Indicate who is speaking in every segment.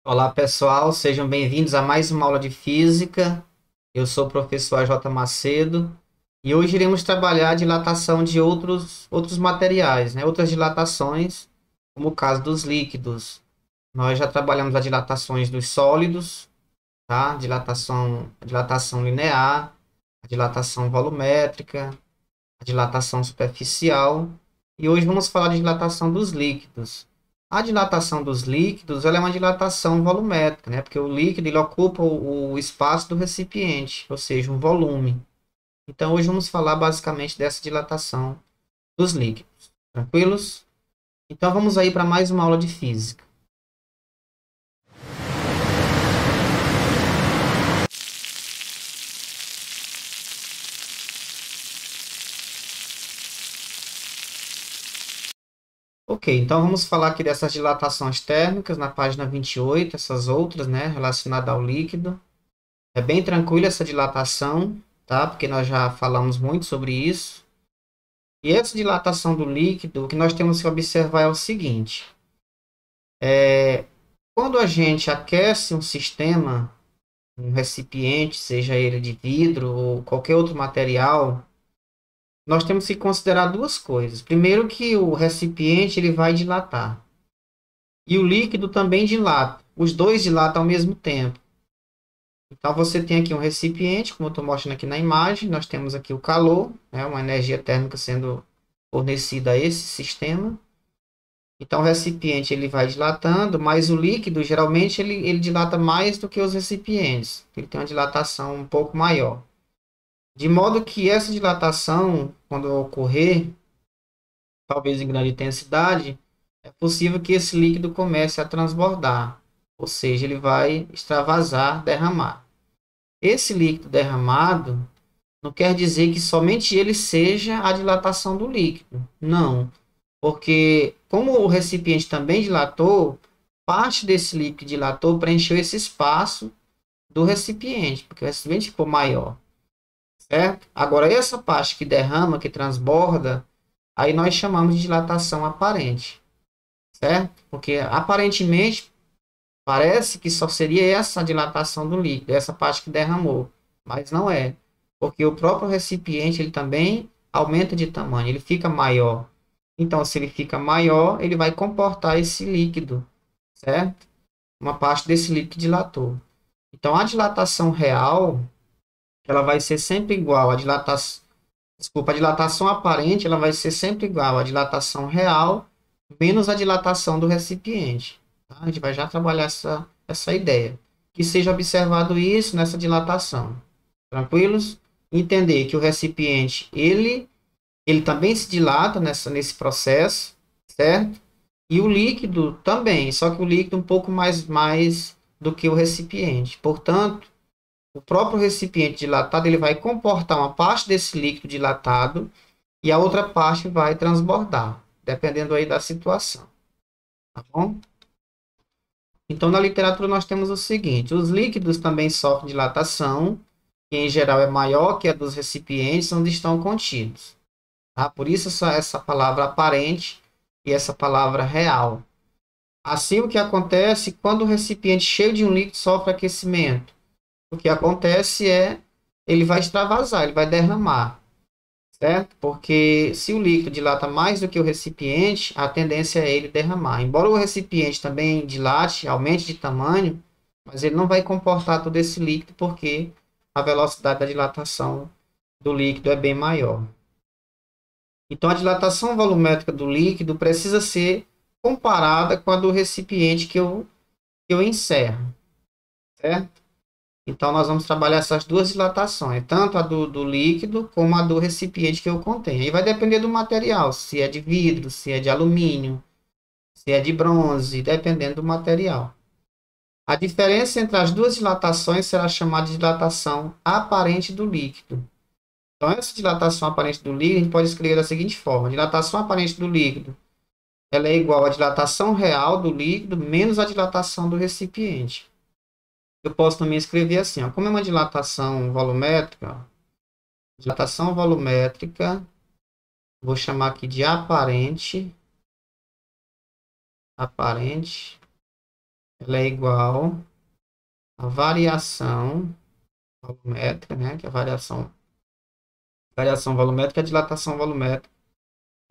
Speaker 1: Olá, pessoal, sejam bem-vindos a mais uma aula de física. Eu sou o professor J. Macedo e hoje iremos trabalhar a dilatação de outros materiais, né? Outras dilatações, como o caso dos líquidos. Nós já trabalhamos as dilatações dos sólidos, tá? Dilatação linear, a dilatação volumétrica, a dilatação superficial e hoje vamos falar de dilatação dos líquidos. A dilatação dos líquidos, ela é uma dilatação volumétrica, né? Porque o líquido ele ocupa o espaço do recipiente, ou seja, um volume. Então, hoje vamos falar basicamente dessa dilatação dos líquidos. Tranquilos? Então, vamos aí para mais uma aula de física. Ok, então vamos falar aqui dessas dilatações térmicas na página 28, essas outras, né, relacionadas ao líquido. É bem tranquila essa dilatação, tá? Porque nós já falamos muito sobre isso. E essa dilatação do líquido, o que nós temos que observar é o seguinte: quando a gente aquece um sistema, um recipiente, seja ele de vidro ou qualquer outro material, nós temos que considerar duas coisas. Primeiro, que o recipiente ele vai dilatar e o líquido também dilata. Os dois dilatam ao mesmo tempo. Então, você tem aqui um recipiente, como eu estou mostrando aqui na imagem, nós temos aqui o calor, né, uma energia térmica sendo fornecida a esse sistema. Então, o recipiente ele vai dilatando, mas o líquido, geralmente, ele dilata mais do que os recipientes. Ele tem uma dilatação um pouco maior. De modo que essa dilatação, quando ocorrer, talvez em grande intensidade, é possível que esse líquido comece a transbordar. Ou seja, ele vai extravasar, derramar. Esse líquido derramado não quer dizer que somente ele seja a dilatação do líquido. Não, porque como o recipiente também dilatou, parte desse líquido que dilatou preencheu esse espaço do recipiente, porque o recipiente ficou maior, certo? Agora, essa parte que derrama, que transborda, aí nós chamamos de dilatação aparente, certo? Porque aparentemente parece que só seria essa dilatação do líquido, essa parte que derramou, mas não é, porque o próprio recipiente ele também aumenta de tamanho, ele fica maior. Então, se ele fica maior, ele vai comportar esse líquido, certo? Uma parte desse líquido que dilatou. Então, a dilatação real, ela vai ser sempre igual à dilatação, desculpa, a dilatação aparente, ela vai ser sempre igual à dilatação real menos a dilatação do recipiente. Tá? A gente vai já trabalhar essa ideia. Que seja observado isso nessa dilatação. Tranquilos? Entender que o recipiente, ele também se dilata nesse processo, certo? E o líquido também, só que o líquido um pouco mais do que o recipiente. Portanto, o próprio recipiente dilatado, ele vai comportar uma parte desse líquido dilatado e a outra parte vai transbordar, dependendo aí da situação. Tá bom? Então, na literatura, nós temos o seguinte: os líquidos também sofrem dilatação, que em geral é maior que a dos recipientes onde estão contidos. Tá? Por isso, essa palavra aparente e essa palavra real. Assim, o que acontece quando o recipiente cheio de um líquido sofre aquecimento? O que acontece é ele vai extravasar, ele vai derramar, certo? Porque se o líquido dilata mais do que o recipiente, a tendência é ele derramar. Embora o recipiente também dilate, aumente de tamanho, mas ele não vai comportar todo esse líquido porque a velocidade da dilatação do líquido é bem maior. Então, a dilatação volumétrica do líquido precisa ser comparada com a do recipiente que eu encerro, certo? Então, nós vamos trabalhar essas duas dilatações, tanto a do líquido como a do recipiente que eu contenho. Aí vai depender do material, se é de vidro, se é de alumínio, se é de bronze, dependendo do material. A diferença entre as duas dilatações será chamada de dilatação aparente do líquido. Então, essa dilatação aparente do líquido, a gente pode escrever da seguinte forma: a dilatação aparente do líquido ela é igual à dilatação real do líquido menos a dilatação do recipiente. Eu posso também escrever assim, ó, como é uma dilatação volumétrica, vou chamar aqui de aparente, ela é igual à variação volumétrica, né? Que é a variação volumétrica, a dilatação volumétrica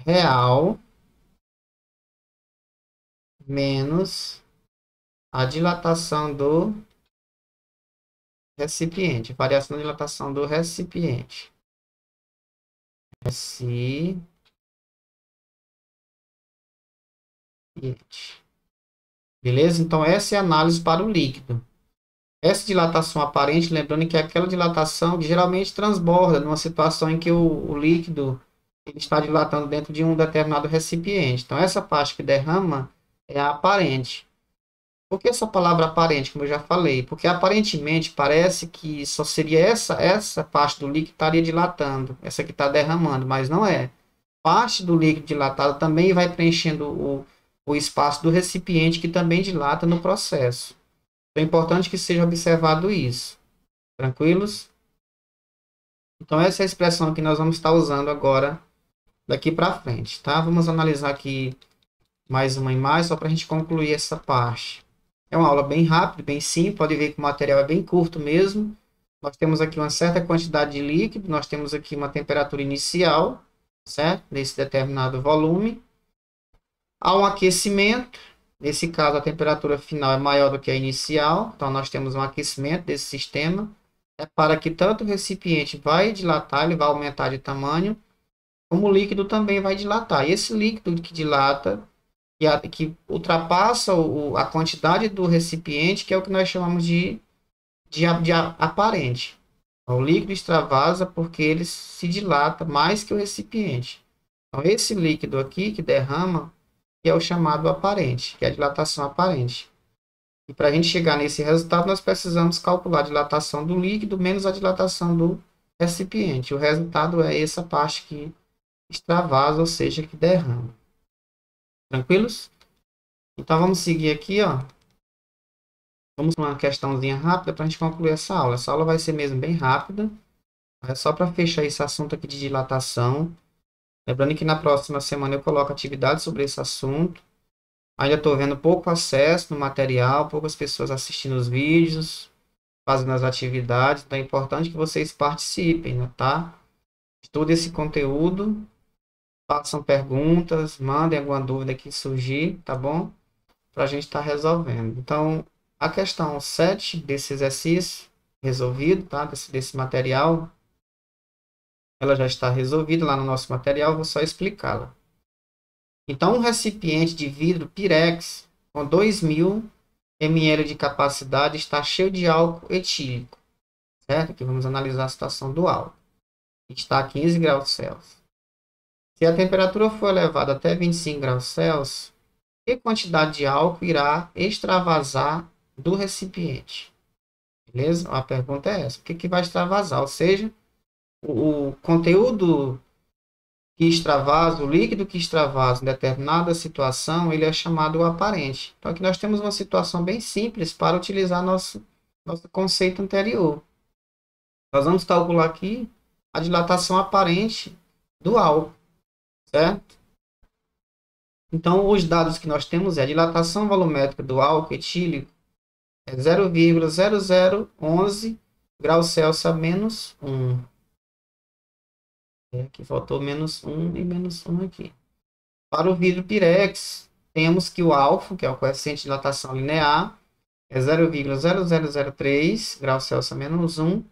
Speaker 1: real menos a dilatação do recipiente. Variação da dilatação do recipiente. Recipiente. Beleza? Então, essa é a análise para o líquido. Essa dilatação aparente, lembrando que é aquela dilatação que geralmente transborda numa situação em que o líquido ele está dilatando dentro de um determinado recipiente. Então, essa parte que derrama é a aparente. Por que essa palavra aparente, como eu já falei? Porque aparentemente parece que só seria essa parte do líquido que estaria dilatando, essa que está derramando, mas não é. Parte do líquido dilatado também vai preenchendo o espaço do recipiente que também dilata no processo. É importante que seja observado isso. Tranquilos? Então, essa é a expressão que nós vamos estar usando agora, daqui para frente, tá? Vamos analisar aqui mais uma imagem, só para a gente concluir essa parte. É uma aula bem rápida, bem simples, pode ver que o material é bem curto mesmo. Nós temos aqui uma certa quantidade de líquido, nós temos aqui uma temperatura inicial, certo? Nesse determinado volume. Há um aquecimento, nesse caso a temperatura final é maior do que a inicial, então nós temos um aquecimento desse sistema, para que tanto o recipiente vai dilatar, ele vai aumentar de tamanho, como o líquido também vai dilatar. E esse líquido que dilata, que ultrapassa a quantidade do recipiente, que é o que nós chamamos de aparente. O líquido extravasa porque ele se dilata mais que o recipiente. Então, esse líquido aqui que derrama, que é o chamado aparente, que é a dilatação aparente. E para a gente chegar nesse resultado, nós precisamos calcular a dilatação do líquido menos a dilatação do recipiente. O resultado é essa parte que extravasa, ou seja, que derrama. Tranquilos? Então vamos seguir aqui, ó. Vamos para uma questãozinha rápida para a gente concluir essa aula. Essa aula vai ser mesmo bem rápida. É só para fechar esse assunto aqui de dilatação. Lembrando que na próxima semana eu coloco atividades sobre esse assunto. Ainda estou vendo pouco acesso no material, poucas pessoas assistindo os vídeos, fazendo as atividades. Então é importante que vocês participem, né, tá? Estudem esse conteúdo, façam perguntas, mandem alguma dúvida que surgir, tá bom? Para a gente estar resolvendo. Então, a questão 7 desse exercício resolvido, tá? Desse material, ela já está resolvida lá no nosso material, vou só explicá-la. Então, um recipiente de vidro Pirex com 2.000 ml de capacidade está cheio de álcool etílico, certo? Aqui vamos analisar a situação do álcool. Está a 15 graus Celsius. Se a temperatura for elevada até 25 graus Celsius, que quantidade de álcool irá extravasar do recipiente? Beleza? A pergunta é essa. O que vai extravasar? Ou seja, o conteúdo que extravasa, o líquido que extravasa em determinada situação, ele é chamado aparente. Então, aqui nós temos uma situação bem simples para utilizar nosso conceito anterior. Nós vamos calcular aqui a dilatação aparente do álcool, certo? Então, os dados que nós temos é a dilatação volumétrica do álcool etílico é 0,0011 graus Celsius a menos 1. Aqui faltou menos 1 e menos 1 aqui. Para o vidro Pirex, temos que o alfa, que é o coeficiente de dilatação linear, é 0,0003 graus Celsius a menos 1.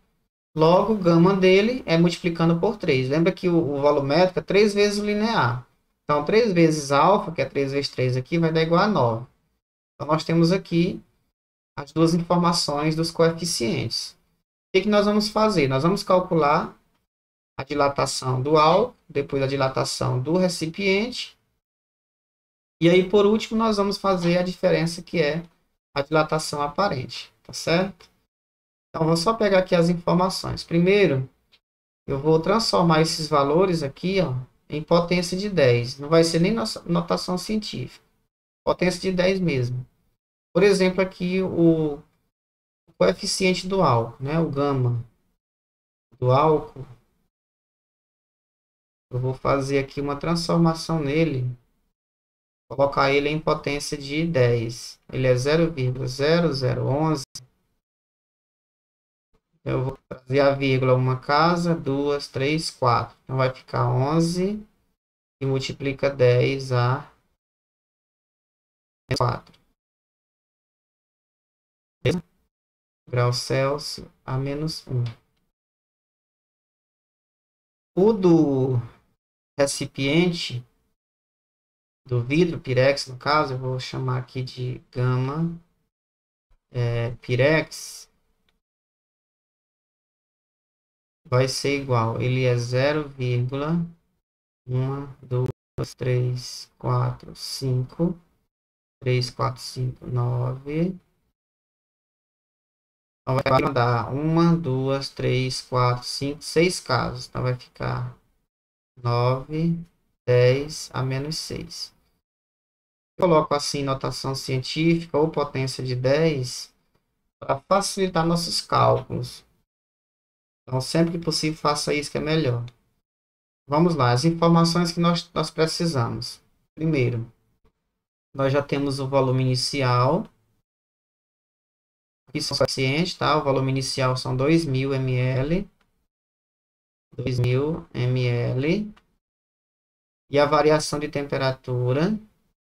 Speaker 1: Logo, o gama dele é multiplicando por 3. Lembra que o volumétrico é 3 vezes o linear. Então, 3 vezes alfa, que é 3 vezes 3 aqui, vai dar igual a 9. Então, nós temos aqui as duas informações dos coeficientes. O que nós vamos fazer? Nós vamos calcular a dilatação do álcool, depois a dilatação do recipiente. E aí, por último, nós vamos fazer a diferença que é a dilatação aparente. Tá certo? Então, vou só pegar aqui as informações. Primeiro, eu vou transformar esses valores aqui, ó, em potência de 10. Não vai ser nem notação científica. Potência de 10 mesmo. Por exemplo, aqui o coeficiente do álcool, né? O gama do álcool. Eu vou fazer aqui uma transformação nele. colocar ele em potência de 10. Ele é 0,0011. Eu vou trazer a vírgula uma casa, duas, três, quatro. Então vai ficar 11 e multiplica 10 a 4. Graus Celsius a menos 1. O do recipiente, do vidro, Pirex no caso, eu vou chamar aqui de gama Pirex, vai ser igual. Ele é 0,1, 2, 3, 4, 5, 3, 4, 5, 9. Então vai dar 1, 2, 3, 4, 5, 6 casas. Então vai ficar 9, 10 a menos 6. Eu coloco assim notação científica ou potência de 10 para facilitar nossos cálculos. Então, sempre que possível, faça isso que é melhor. Vamos lá, as informações que nós precisamos. Primeiro, nós já temos o volume inicial. Isso é suficiente, tá? O volume inicial são 2.000 ml. 2.000 ml. E a variação de temperatura,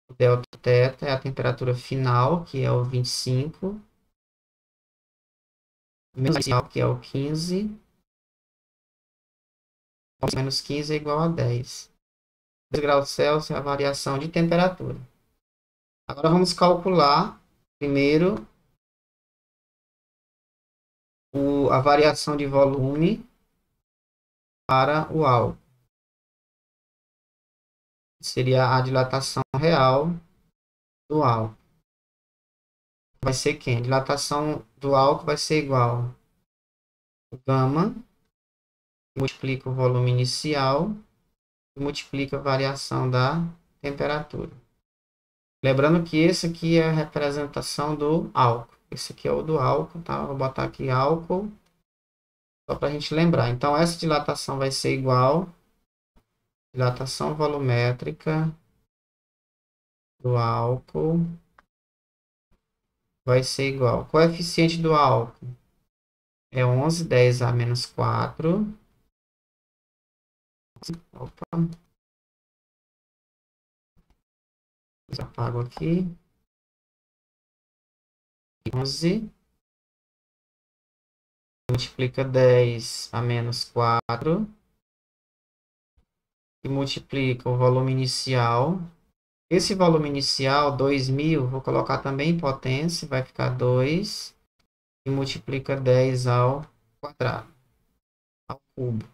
Speaker 1: o delta θ, é a temperatura final, que é o 25. Menos inicial, que é o 15. Menos 15 é igual a 10. 10 graus Celsius é a variação de temperatura. Agora vamos calcular, primeiro, a variação de volume para o álcool. Seria a dilatação real do álcool. Vai ser quem? A dilatação do álcool vai ser igual a gama, multiplica o volume inicial, e multiplica a variação da temperatura. Lembrando que esse aqui é a representação do álcool. Esse aqui é o do álcool, tá? Vou botar aqui álcool, só para a gente lembrar. Então, essa dilatação vai ser igual a dilatação volumétrica do álcool vai ser igual. O coeficiente do álcool é 11, 10 a menos 4. Opa. Apago aqui. 11. Multiplica 10 a menos 4. E multiplica o volume inicial. Esse volume inicial, 2.000, vou colocar também em potência. Vai ficar 2. E multiplica 10 ao quadrado. Ao cubo.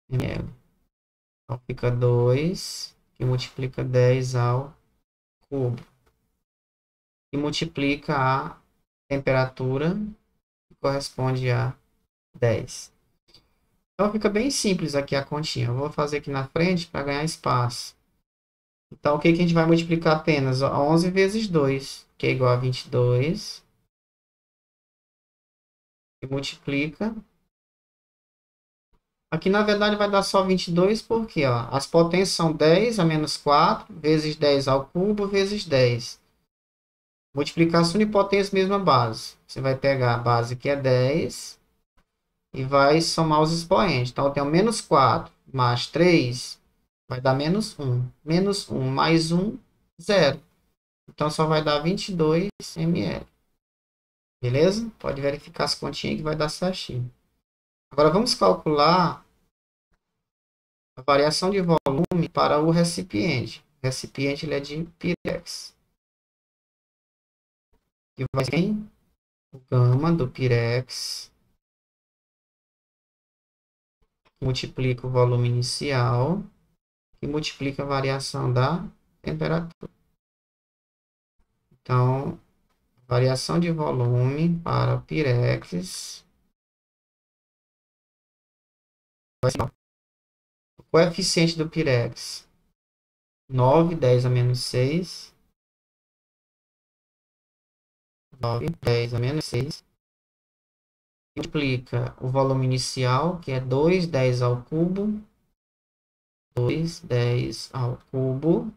Speaker 1: ml. Então fica 2. E multiplica 10 ao cubo. E multiplica a temperatura, que corresponde a 10. Então fica bem simples aqui a continha. Eu vou fazer aqui na frente para ganhar espaço. Então o que a gente vai multiplicar apenas? 11 vezes 2, que é igual a 22. E multiplica. Aqui na verdade vai dar só 22 porque ó, as potências são 10 a menos 4 vezes 10 ao cubo vezes 10. Multiplicação de potência, mesma base. Você vai pegar a base que é 10 e vai somar os expoentes. Então, eu tenho menos 4 mais 3 vai dar menos 1. Menos 1 mais 1, 0. Então, só vai dar 22 ml. Beleza? Pode verificar as continhas que vai dar certinho. Agora, vamos calcular a variação de volume para o recipiente. O recipiente ele é de Pirex. E vai ser o gama do Pirex multiplica o volume inicial e multiplica a variação da temperatura. Então, variação de volume para o Pirex vai ser o coeficiente do Pirex 9, 10 a menos 6. 9, 10 a menos 6. Multiplica o volume inicial, que é 2, 10 ao cubo, 2, 10 ao cubo.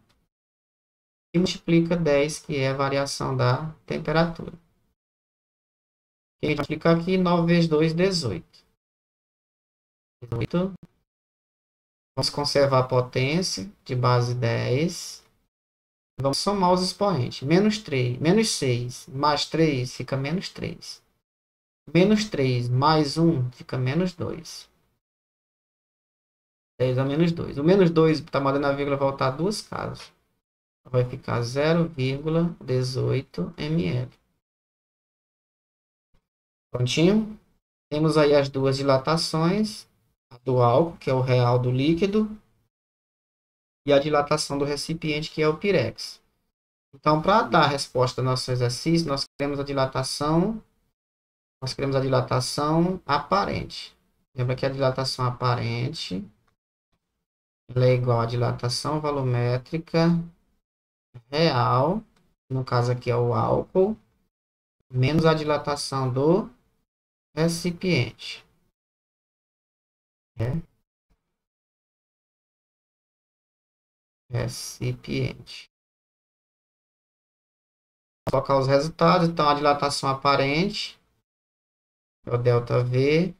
Speaker 1: E multiplica 10, que é a variação da temperatura. A gente vai aplicar aqui 9 vezes 2, 18. 18. Vamos conservar a potência de base 10. Vamos somar os expoentes. Menos 3, menos 6, mais 3 fica menos 3. Menos 3 mais 1 fica menos 2. 10 a menos 2. O menos 2 está mandando a vírgula voltar duas casas. Vai ficar 0,18 ml. Prontinho? Temos aí as duas dilatações. A do álcool, que é o real do líquido. E a dilatação do recipiente, que é o Pirex. Então, para dar a resposta ao nosso exercício, nós queremos a dilatação aparente. Lembra que a dilatação aparente ela é igual à dilatação volumétrica real, no caso aqui é o álcool, menos a dilatação do recipiente. Recipiente. Vou colocar os resultados. Então, a dilatação aparente é o ΔV.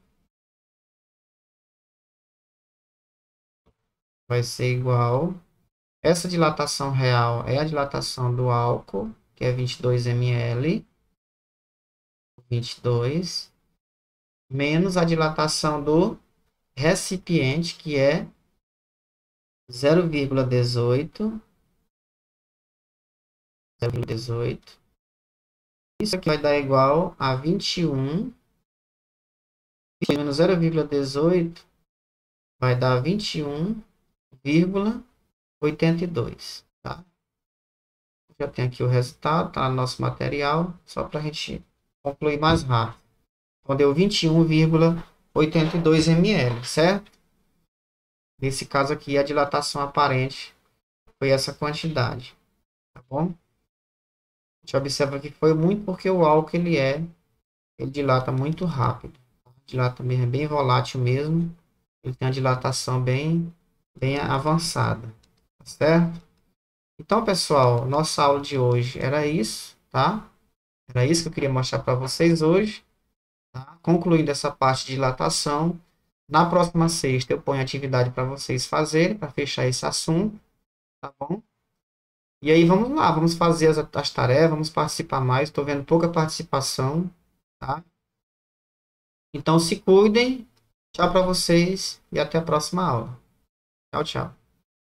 Speaker 1: Vai ser igual. Essa dilatação real é a dilatação do álcool, que é 22 ml. 22. Menos a dilatação do recipiente, que é 0,18. 0,18. Isso aqui vai dar igual a 21. Menos 0,18 vai dar 21,82. Tá? Já tem aqui o resultado, tá no nosso material, só para a gente concluir mais rápido. Então, deu 21,82 ml, certo? Nesse caso aqui, a dilatação aparente foi essa quantidade, tá bom? A gente observa que foi muito porque o álcool ele dilata muito rápido. Dilata mesmo, é bem volátil mesmo. Ele tem uma dilatação bem avançada, tá certo? Então, pessoal, nossa aula de hoje era isso, tá? Era isso que eu queria mostrar para vocês hoje. Tá? Concluindo essa parte de dilatação, na próxima sexta eu ponho atividade para vocês fazerem, para fechar esse assunto, tá bom? E aí vamos lá, vamos fazer as tarefas, vamos participar mais. Estou vendo pouca participação, tá? Então se cuidem, tchau para vocês e até a próxima aula. Tchau, tchau.